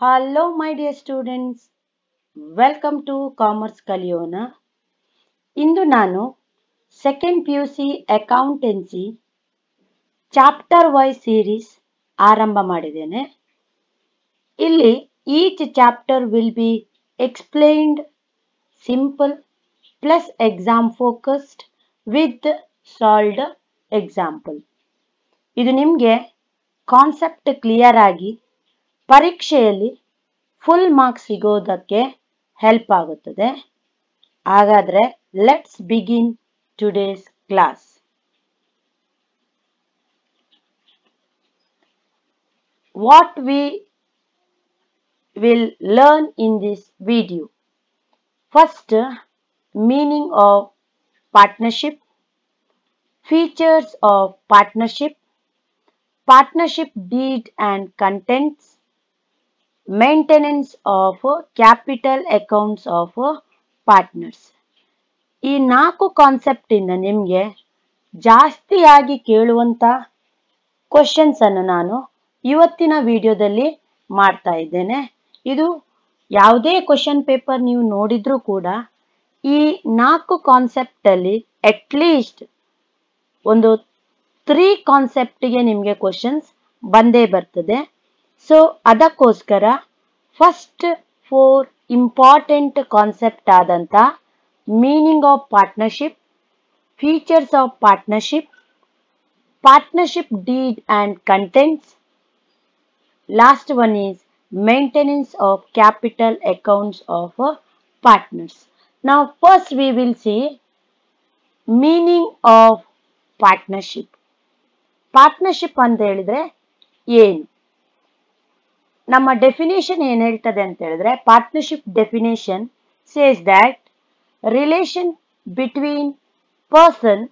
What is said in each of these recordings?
Hello, my dear students. Welcome to Commerce ಕಲಿಯೋಣ. ಇಂದು ನಾನು second PUC accountancy chapter wise series ಆರಂಭ ಮಾಡಿದ್ದೇನೆ. ಇಲ್ಲಿ each chapter will be explained simple plus exam focused with solved example. ಇದು ನಿಮಗೆ concept clear ಆಗಿ ಪರೀಕ್ಷೆಯಲ್ಲಿ ಫುಲ್ ಮಾರ್ಕ್ಸ್ ಸಿಗೋದಕ್ಕೆ ಹೆಲ್ಪ್ ಆಗುತ್ತದೆ. ಹಾಗಾದ್ರೆ let's begin today's class. What we will learn in this video. First, meaning of partnership, features of partnership, partnership deed and contents, maintenance of capital accounts of partners. ಈ 4 concept ಇಂದ ನಿಮಗೆ ಜಾಸ್ತಿಯಾಗಿ ಕೇಳುವಂತ questions ಅನ್ನು ನಾನು ಇವತ್ತಿನ ವಿಡಿಯೋದಲ್ಲಿ ಮಾಡ್ತಾ ಇದ್ದೇನೆ. ಇದು ಯಾವುದೇ ಕ್ವಶನ್ ಪೇಪರ್ ನೀವು ನೋಡಿದ್ರೂ ಕೂಡ ಈ 4 ಕಾನ್ಸೆಪ್ಟ್ ಅಲ್ಲಿ ಅಟ್ಲೀಸ್ಟ್ ಒಂದು 3 ಕಾನ್ಸೆಪ್ಟ್ಗೆ ನಿಮಗೆ ಕ್ವಶನ್ಸ್ ಬಂದೇ ಬರ್ತದೆ. ಸೊ ಅದಕ್ಕೋಸ್ಕರ ಫಸ್ಟ್ 4 ಇಂಪಾರ್ಟೆಂಟ್ ಕಾನ್ಸೆಪ್ಟ್ ಆದಂತ meaning of partnership, features of partnership, partnership deed and contents, last one is maintenance of capital accounts of partners. ನಾವು first we will see meaning of partnership. Partnership ಅಂತ ಹೇಳಿದ್ರೆ ಏನು? ನಮ್ಮ definition ಏನ್ ಹೇಳ್ತದೆ ಅಂತ ಹೇಳಿದ್ರೆ, partnership definition says that relation between person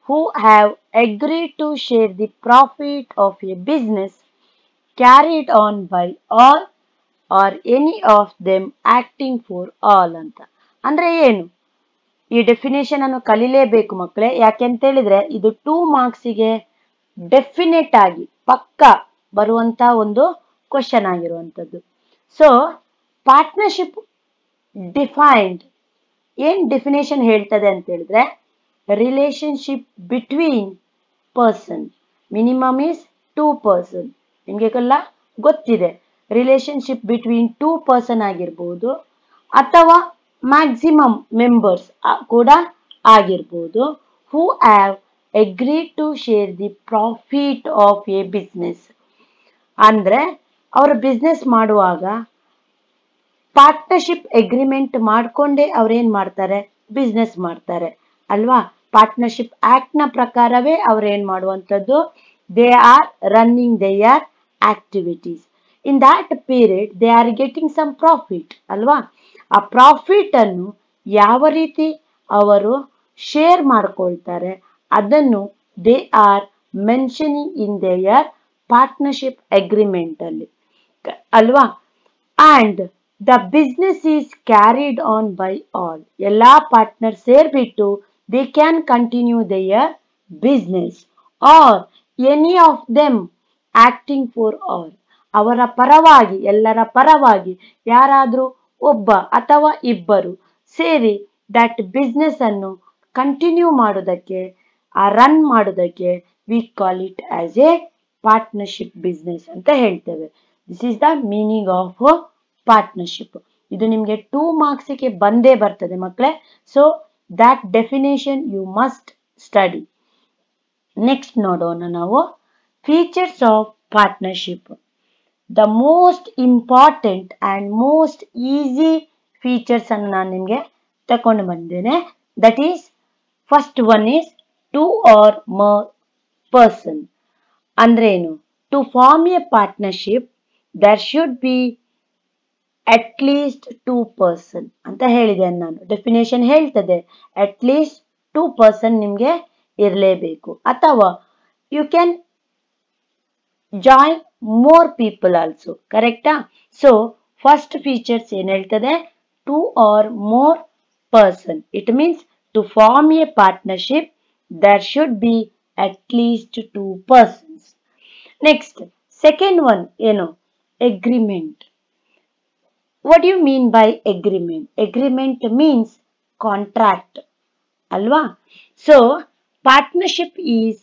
who have agreed to share the profit of a business carried on by all or any of them acting for all ಅಂತ. ಅಂದ್ರೆ ಏನು? ಈ ಡೆಫಿನೇಷನ್ ಅನ್ನು ಕಲಿಲೇಬೇಕು ಮಕ್ಕಳೇ. ಯಾಕೆಂತ ಹೇಳಿದ್ರೆ ಇದು 2 ಮಾರ್ಕ್ಸಿಗೆ ಡೆಫಿನೆಟ್ ಆಗಿ ಪಕ್ಕ ಬರುವಂತ ಒಂದು ಕ್ವಶನ್ ಆಗಿರುವಂತದ್ದು. ಸೊ ಪಾರ್ಟ್ನರ್ಶಿಪ್ ಡಿಫೈನ್ಡ್ ಏನ್ ಡೆಫಿನೇಷನ್ ಹೇಳ್ತದೆ ಅಂತ ಹೇಳಿದ್ರೆ, relationship between person, minimum is 2 person. ನಿಮಗೆಲ್ಲ ಗೊತ್ತಿದೆ, ರಿಲೇಶನ್ಶಿಪ್ ಬಿಟ್ವೀನ್ 2 ಪರ್ಸನ್ ಆಗಿರ್ಬೋದು ಅಥವಾ ಮ್ಯಾಕ್ಸಿಮಮ್ ಮೆಂಬರ್ಸ್ ಕೂಡ ಆಗಿರ್ಬೋದು. Who have agreed to share the profit of a business. ಅಂದ್ರೆ ಅವರು ಬಿಸ್ನೆಸ್ ಮಾಡುವಾಗ ಪಾರ್ಟ್ನರ್ಶಿಪ್ ಅಗ್ರಿಮೆಂಟ್ ಮಾಡ್ಕೊಂಡೇ ಅವ್ರೇನ್ ಮಾಡ್ತಾರೆ, ಬಿಸ್ನೆಸ್ ಮಾಡ್ತಾರೆ ಅಲ್ವಾ? ಪಾರ್ಟ್ನರ್ಶಿಪ್ ಆಕ್ಟ್ ನ ಪ್ರಕಾರವೇ ಅವ್ರೇನ್ ಮಾಡುವಂತದ್ದು, they are running their activities. In that period they are getting some profit ಅಲ್ವಾ? ಆ ಪ್ರಾಫಿಟ್ ಅನ್ನು ಯಾವ ರೀತಿ ಅವರು ಶೇರ್ ಮಾಡ್ಕೊಳ್ತಾರೆ ಅದನ್ನು they are mentioning in their partnership agreement ಅಲ್ಲಿ ಅಲ್ವಾ? And the business is carried on by all. ಎಲ್ಲಾ ಪಾರ್ಟ್ನರ್ ಸೇರ್ಬಿಟ್ಟು they can continue their business or any of them acting for all. ಅವರ ಪರವಾಗಿ, ಎಲ್ಲರ ಪರವಾಗಿ ಯಾರಾದ್ರೂ ಒಬ್ಬ ಅಥವಾ ಇಬ್ಬರು ಸೇರಿ ದಟ್ ಬಿಸ್ನೆಸ್ ಅನ್ನು ಕಂಟಿನ್ಯೂ ಮಾಡೋದಕ್ಕೆ, ಆ ರನ್ ಮಾಡೋದಕ್ಕೆ we call it as a partnership business ಅಂತ ಹೇಳ್ತೇವೆ. This is the meaning of partnership. ಇದು ನಿಮ್ಗೆ 2 ಮಾರ್ಕ್ಸ್ಗೆ ಬಂದೇ ಬರ್ತದೆ ಮಕ್ಕಳೇ. So that definition you must study. Next ನೋಡೋಣ ನಾವು features of partnership. The most important and most easy features ಅನ್ನು ನಾನು ನಿಮ್ಗೆ ತಕೊಂಡು ಬಂದೇನೆ. That is first one is 2 or more person. ಅಂದ್ರೆ ಏನು? To form a partnership there should be at least 2 person ಅಂತ ಹೇಳಿದೆ ನಾನು. ಡೆಫಿನೇಷನ್ ಹೇಳ್ತದೆ at least 2 person ನಿಮ್ಗೆ ಇರಲೇಬೇಕು. ಅಥವಾ you can join more people also. ಕರೆಕ್ಟಾ? ಸೊ ಫಸ್ಟ್ ಫೀಚರ್ಸ್ ಏನ್ ಹೇಳ್ತದೆ, 2 or more person. It means to form a partnership there should be at least 2 persons. Next, second one ಏನು? Agreement. What do you mean by agreement? Agreement means contract ಅಲ್ವಾ. So partnership is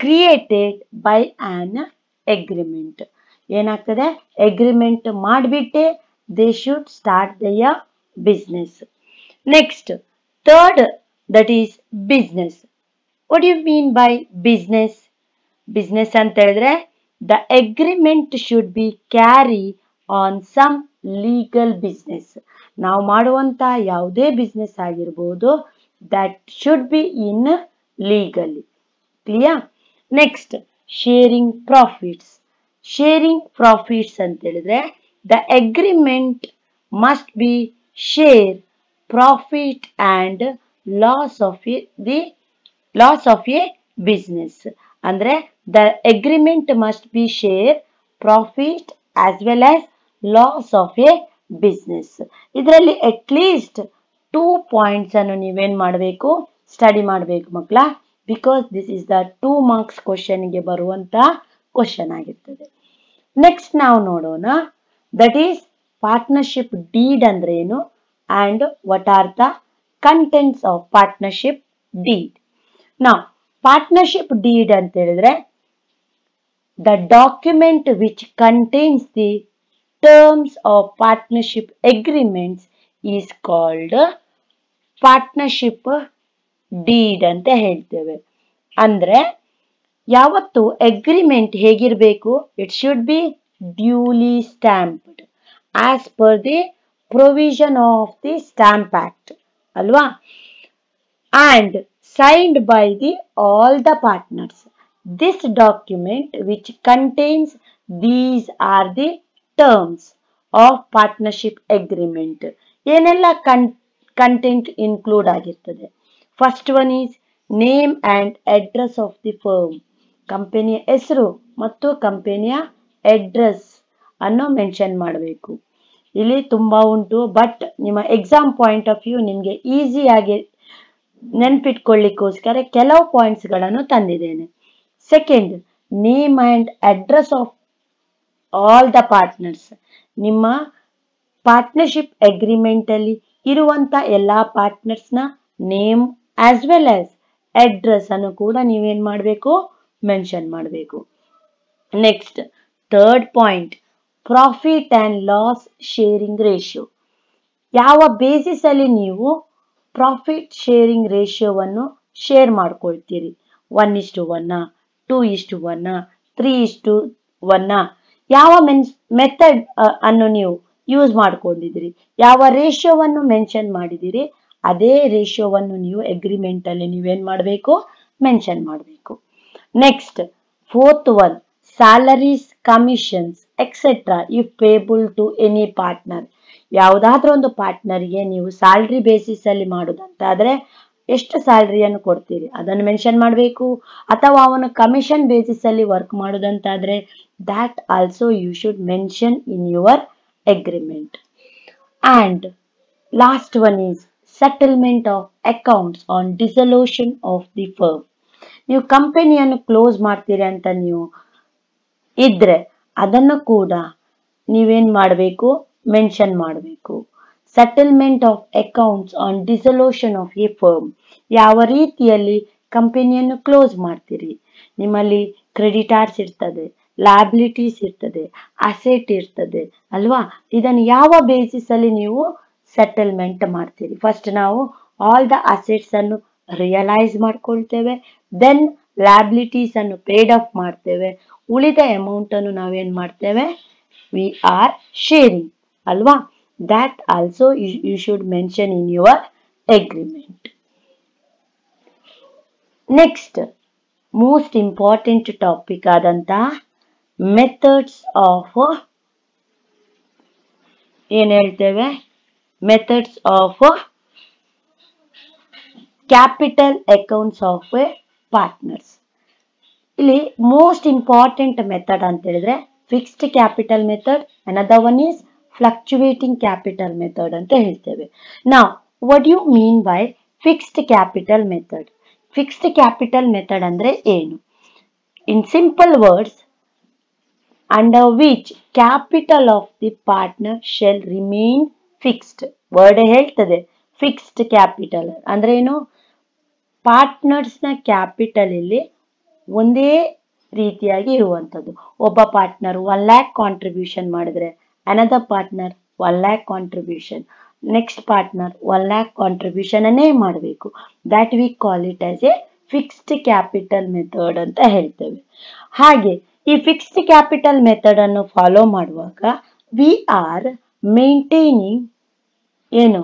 created by an agreement. ಏನಾಗ್ತದೆ, agreement ಮಾಡಿಬಿಟ್ಟೆ they should start the business. Next third, that is business. What you mean by business? Business ಅಂತ ಹೇಳಿದ್ರೆ the agreement should be carry on some legal business. ನಾವು ಮಾಡುವಂತ ಯಾವುದೇ business ಆಗಿರ್ಬೋದು, that should be in legally. Clear? Next sharing profits. Sharing profits ಅಂತ ಹೇಳಿದ್ರೆ the agreement must be share profit and loss of a business. ಅಂದ್ರೆ the agreement must be share profit as well as loss of a business. ಇದರಲ್ಲಿ at least 2 points ಅನ್ನು ನೀವೇನ್ ಮಾಡಬೇಕು, study ಮಾಡಬೇಕು ಮಕ್ಕಳ. Because this is the 2 marks ಕ್ವಶನ್ಗೆ ಬರುವಂತ question ಆಗಿರ್ತದೆ. ನೆಕ್ಸ್ಟ್ ನಾವು ನೋಡೋಣ, ದಟ್ ಈಸ್ ಪಾರ್ಟ್ನರ್ಶಿಪ್ ಡೀಡ್ ಅಂದ್ರೆ ಏನು and what are the contents of partnership deed. ನಾವು ಪಾರ್ಟ್ನರ್ಶಿಪ್ ಡೀಡ್ ಅಂತ ಹೇಳಿದ್ರೆ the document which contains the terms of partnership agreements is called partnership deed ಅಂತ ಹೇಳ್ತೇವೆ. ಅಂದ್ರೆ ಯಾವತ್ತು ಅಗ್ರಿಮೆಂಟ್ ಹೇಗಿರಬೇಕು, it should be duly stamped as per the provision of the stamp act ಅಲ್ವಾ, and signed by the all the partners. This document which contains these are the terms of partnership agreement. ಏನೆಲ್ಲ content include ಆಗಿರ್ತದೆ? First one is name and address of the firm. ಕಂಪನಿಯ ಹೆಸರು ಮತ್ತು ಕಂಪನಿಯ address ಅನ್ನು mention ಮಾಡಬೇಕು. ಇಲ್ಲಿ ತುಂಬಾ ಉಂಟು, ಬಟ್ ನಿಮ್ಮ ಎಕ್ಸಾಮ್ ಪಾಯಿಂಟ್ ಆಫ್ ವ್ಯೂ ನಿಮಗೆ ಈಸಿಯಾಗಿ ನೆನ್ಪಿಟ್ಕೊಳ್ಳಿಕ್ಕೋಸ್ಕರ ಕೆಲವು ಪಾಯಿಂಟ್ಸ್ ಗಳನ್ನು ತಂದಿದ್ದೇನೆ. Second, name and address of all the partners. ನಿಮ್ಮ ಪಾರ್ಟ್ನರ್ಶಿಪ್ ಅಗ್ರಿಮೆಂಟ್ ಅಲ್ಲಿ ಇರುವಂತ ಎಲ್ಲಾ ಪಾರ್ಟ್ನರ್ಸ್ ನ name as well as address ಅನ್ನು ಕೂಡ ನೀವೇನ್ ಮಾಡಬೇಕು, ಮೆನ್ಷನ್ ಮಾಡಬೇಕು. Next third point, profit and loss sharing ratio. ಯಾವ ಬೇಸಿಸ್ ಅಲ್ಲಿ ನೀವು ಪ್ರಾಫಿಟ್ ಶೇರಿಂಗ್ ರೇಷಿಯೋವನ್ನು ಶೇರ್ ಮಾಡ್ಕೊಳ್ತೀರಿ? 1:1, 2:1, 3:1. ಯಾವ ಮೆಥಡ್ ಅನ್ನು ನೀವು ಯೂಸ್ ಮಾಡ್ಕೊಂಡಿದ್ದೀರಿ, ಯಾವ ರೇಷಿಯೋವನ್ನು ಮೆನ್ಷನ್ ಮಾಡಿದಿರಿ, ಅದೇ ರೇಷಿಯೋವನ್ನು ನೀವು ಅಗ್ರಿಮೆಂಟ್ ಅಲ್ಲಿ ನೀವೇನ್ ಮಾಡಬೇಕು, ಮೆನ್ಷನ್ ಮಾಡಬೇಕು. Next fourth one, salaries, commissions etcetera if payable to any partner. ಯಾವುದಾದ್ರೂ ಒಂದು ಪಾರ್ಟ್ನರ್ಗೆ ನೀವು ಸ್ಯಾಲರಿ ಬೇಸಿಸ್ ಅಲ್ಲಿ ಮಾಡೋದಂತಾದ್ರೆ ಎಷ್ಟು ಸ್ಯಾಲರಿಯನ್ನು ಕೊಡ್ತೀರಿ ಅದನ್ನು ಮೆನ್ಷನ್ ಮಾಡಬೇಕು. ಅಥವಾ ಅವನು ಕಮಿಷನ್ ಬೇಸಿಸ್ ಅಲ್ಲಿ work ಮಾಡೋದಂತಾದ್ರೆ that also you should mention in your agreement. And last one is settlement of accounts on dissolution of the firm. ನೀವು ಕಂಪನಿಯನ್ನು ಕ್ಲೋಸ್ ಮಾಡ್ತೀರಿ ಅಂತ ನೀವು ಇದ್ರೆ ಅದನ್ನು ಕೂಡ ನೀವೇನ್ ಮಾಡಬೇಕು, ಮೆನ್ಷನ್ ಮಾಡಬೇಕು. Settlement of accounts on dissolution of A firm. ಯಾವ ರೀತಿಯಲ್ಲಿ ಕಂಪನಿಯನ್ನು ಕ್ಲೋಸ್ ಮಾಡ್ತೀರಿ, ನಿಮ್ಮಲ್ಲಿ ಕ್ರೆಡಿಟಾರ್ಸ್ ಇರ್ತದೆ, ಲಯಬಿಲಿಟೀಸ್ ಇರ್ತದೆ, ಅಸೆಟ್ ಇರ್ತದೆ ಅಲ್ವಾ. ಇದನ್ನು ಯಾವ ಬೇಸಿಸ್ ಅಲ್ಲಿ ನೀವು ಸೆಟಲ್ಮೆಂಟ್ ಮಾಡ್ತೀರಿ? ಫಸ್ಟ್ ನಾವು ಆಲ್ ದ ಅಸೆಟ್ಸ್ ಅನ್ನು ರಿಯಲೈಸ್ ಮಾಡ್ಕೊಳ್ತೇವೆ, ದೆನ್ ಲಯಬಿಲಿಟೀಸ್ ಅನ್ನು ಪೇಡ್ ಆಫ್ ಮಾಡ್ತೇವೆ, ಉಳಿದ ಅಮೌಂಟ್ ಅನ್ನು ನಾವೇನ್ ಮಾಡ್ತೇವೆ, ವಿ ಆರ್ ಶೇರಿಂಗ್ ಅಲ್ವಾ. that also you should mention in your agreement. Next, most important topic ಆದಂತ ಮೆಥಡ್ಸ್ ಆಫ್ ಏನ್ ಹೇಳ್ತೇವೆ, methods of capital accounts of a partners. ಇಲ್ಲಿ ಮೋಸ್ಟ್ ಇಂಪಾರ್ಟೆಂಟ್ ಮೆಥಡ್ ಅಂತ ಹೇಳಿದ್ರೆ fixed capital method, another one is fluctuating capital method ಅಂತ ಹೇಳ್ತೇವೆ. ನಾವು what you mean by fixed capital method? Fixed capital method ಅಂದ್ರೆ ಏನು? In simple words, under which capital of the partner shall remain fixed. Word ಹೇಳ್ತದೆ fixed capital ಅಂದ್ರೆ ಏನು, ಪಾರ್ಟ್ನರ್ಸ್ನ capital ಇಲ್ಲಿ ಒಂದೇ ರೀತಿಯಾಗಿ ಇರುವಂಥದ್ದು. ಒಬ್ಬ ಪಾರ್ಟ್ನರ್ 1 lakh ಕಾಂಟ್ರಿಬ್ಯೂಷನ್ ಮಾಡಿದ್ರೆ another partner 1 lakh contribution, next partner 1 lakh contribution ಅನ್ನೇ ಮಾಡಬೇಕು. That we call it as a fixed capital method ಅಂತ ಹೇಳ್ತೇವೆ. ಹಾಗೆ ಈ ಫಿಕ್ಸ್ಡ್ ಕ್ಯಾಪಿಟಲ್ ಮೆಥಡ್ ಅನ್ನು ಫಾಲೋ ಮಾಡುವಾಗ ವಿ ಆರ್ ಮೇಂಟೈನಿಂಗ್ ಏನು,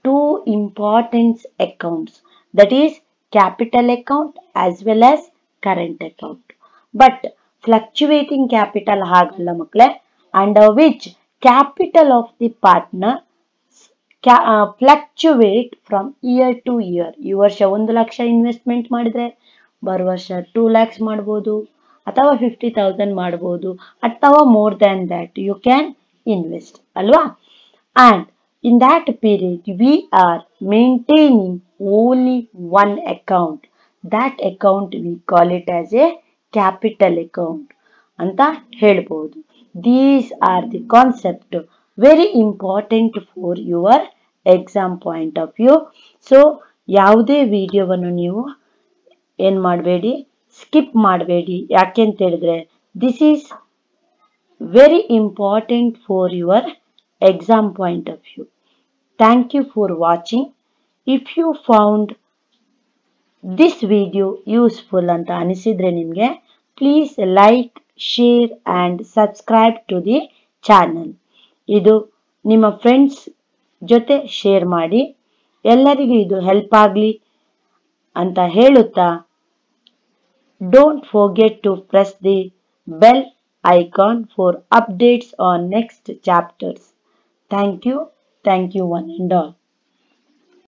2 important accounts, that is capital account as well as current account. But fluctuating capital ಹಾಗಲ್ಲ ಮಕ್ಕಳೇ, under which capital of the partner fluctuate from year to year. ಈ ವರ್ಷ 1 lakh investment ಮಾಡಿದ್ರೆ ಬರುವ ವರ್ಷ 2 lakhs ಮಾಡ್ಬೋದು, ಅಥವಾ 50,000 ಮಾಡ್ಬೋದು, ಅಥವಾ more than that you can invest ಅಲ್ವಾ. And in that period we are maintaining only one account. That account we call it as a capital account ಅಂತ ಹೇಳ್ಬೋದು. These are the concept very important for your exam point of view. So ಯಾವುದೇ ವಿಡಿಯೋವನ್ನು ನೀವು ಏನು ಮಾಡಬೇಡಿ, skip ಮಾಡಬೇಡಿ. ಯಾಕೆ ಅಂತ ಹೇಳಿದ್ರೆ this is very important for your exam point of view. Thank you for watching. If you found this video useful ಅಂತ ಅನಿಸಿದ್ರೆ ನಿಮಗೆ, please like, share and subscribe to the channel. ಇದು ನಿಮ್ಮ ಫ್ರೆಂಡ್ಸ್ ಜೊತೆ ಶೇರ್ ಮಾಡಿ, ಎಲ್ಲರಿಗೂ ಇದು ಹೆಲ್ಪ್ ಆಗಲಿ ಅಂತ ಹೇಳುತ್ತಾ, don't forget to press the bell icon for updates on next chapters. Thank you one and all.